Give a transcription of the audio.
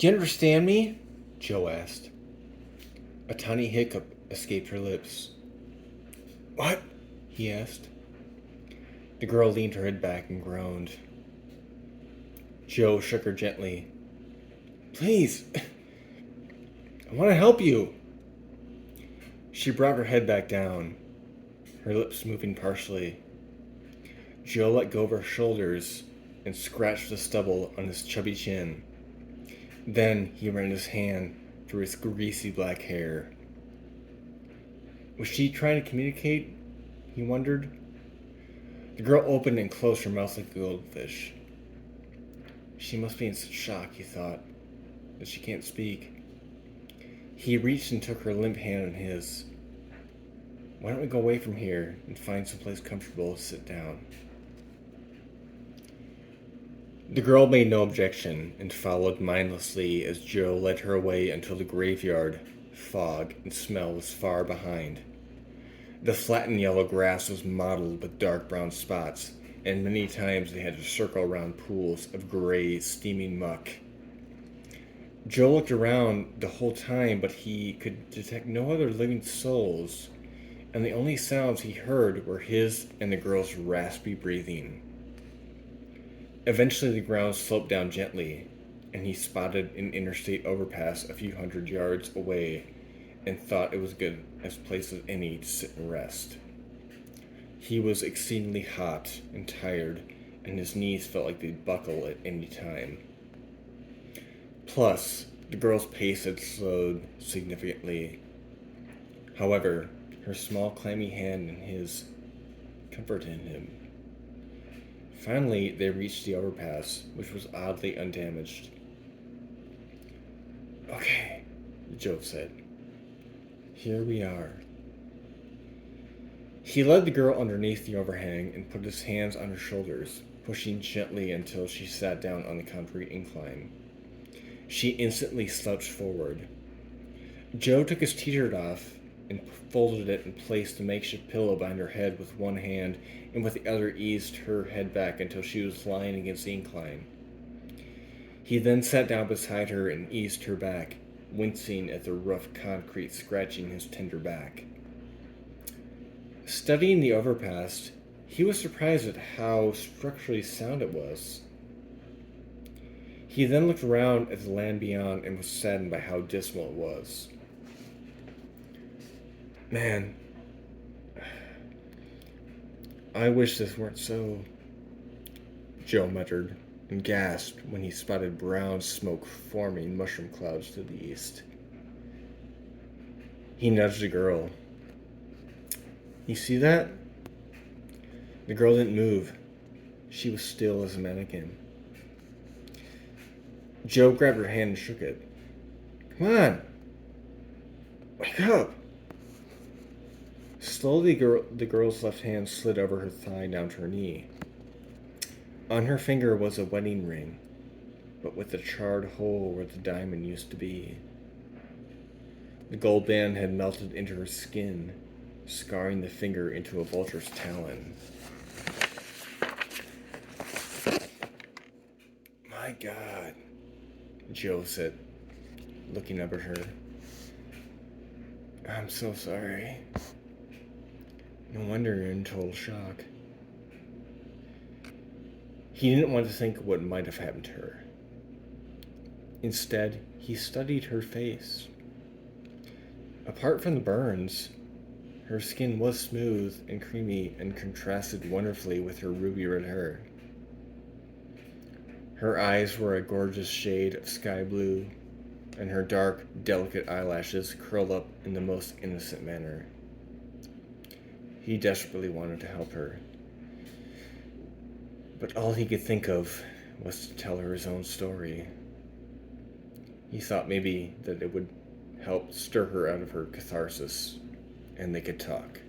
Do you understand me? Joe asked. A tiny hiccup escaped her lips. What? He asked. The girl leaned her head back and groaned. Joe shook her gently. Please, I want to help you. She brought her head back down, her lips moving partially. Joe let go of her shoulders and scratched the stubble on his chubby chin. Then he ran his hand through his greasy black hair. Was she trying to communicate? He wondered. The girl opened and closed her mouth like a goldfish. She must be in such shock, he thought, that she can't speak. He reached and took her limp hand in his. Why don't we go away from here and find someplace comfortable to sit down? The girl made no objection and followed mindlessly as Joe led her away until the graveyard, fog, and smell was far behind. The flattened yellow grass was mottled with dark brown spots, and many times they had to circle around pools of gray, steaming muck. Joe looked around the whole time, but he could detect no other living souls, and the only sounds he heard were his and the girl's raspy breathing. Eventually the ground sloped down gently, and he spotted an interstate overpass a few hundred yards away and thought it was good as place as any to sit and rest. He was exceedingly hot and tired, and his knees felt like they'd buckle at any time. Plus, the girl's pace had slowed significantly. However, her small clammy hand in his comforted him. Finally, they reached the overpass, which was oddly undamaged. Okay, Joe said. Here we are. He led the girl underneath the overhang and put his hands on her shoulders, pushing gently until she sat down on the concrete incline. She instantly slouched forward. Joe took his t-shirt off and folded it and placed a makeshift pillow behind her head with one hand, and with the other eased her head back until she was lying against the incline. He then sat down beside her and eased her back, wincing at the rough concrete scratching his tender back. Studying the overpass, he was surprised at how structurally sound it was. He then looked around at the land beyond and was saddened by how dismal it was. Man, I wish this weren't so, Joe muttered and gasped when he spotted brown smoke forming mushroom clouds to the east. He nudged the girl. You see that? The girl didn't move. She was still as a mannequin. Joe grabbed her hand and shook it. Come on! Wake up! Slowly, the girl's left hand slid over her thigh down to her knee. On her finger was a wedding ring, but with a charred hole where the diamond used to be. The gold band had melted into her skin, scarring the finger into a vulture's talon. My God, Joe said, looking up at her. I'm so sorry. No wonder you're in total shock. He didn't want to think of what might have happened to her. Instead, he studied her face. Apart from the burns, her skin was smooth and creamy and contrasted wonderfully with her ruby red hair. Her eyes were a gorgeous shade of sky blue, and her dark, delicate eyelashes curled up in the most innocent manner. He desperately wanted to help her, but all he could think of was to tell her his own story. He thought maybe that it would help stir her out of her catharsis, and they could talk.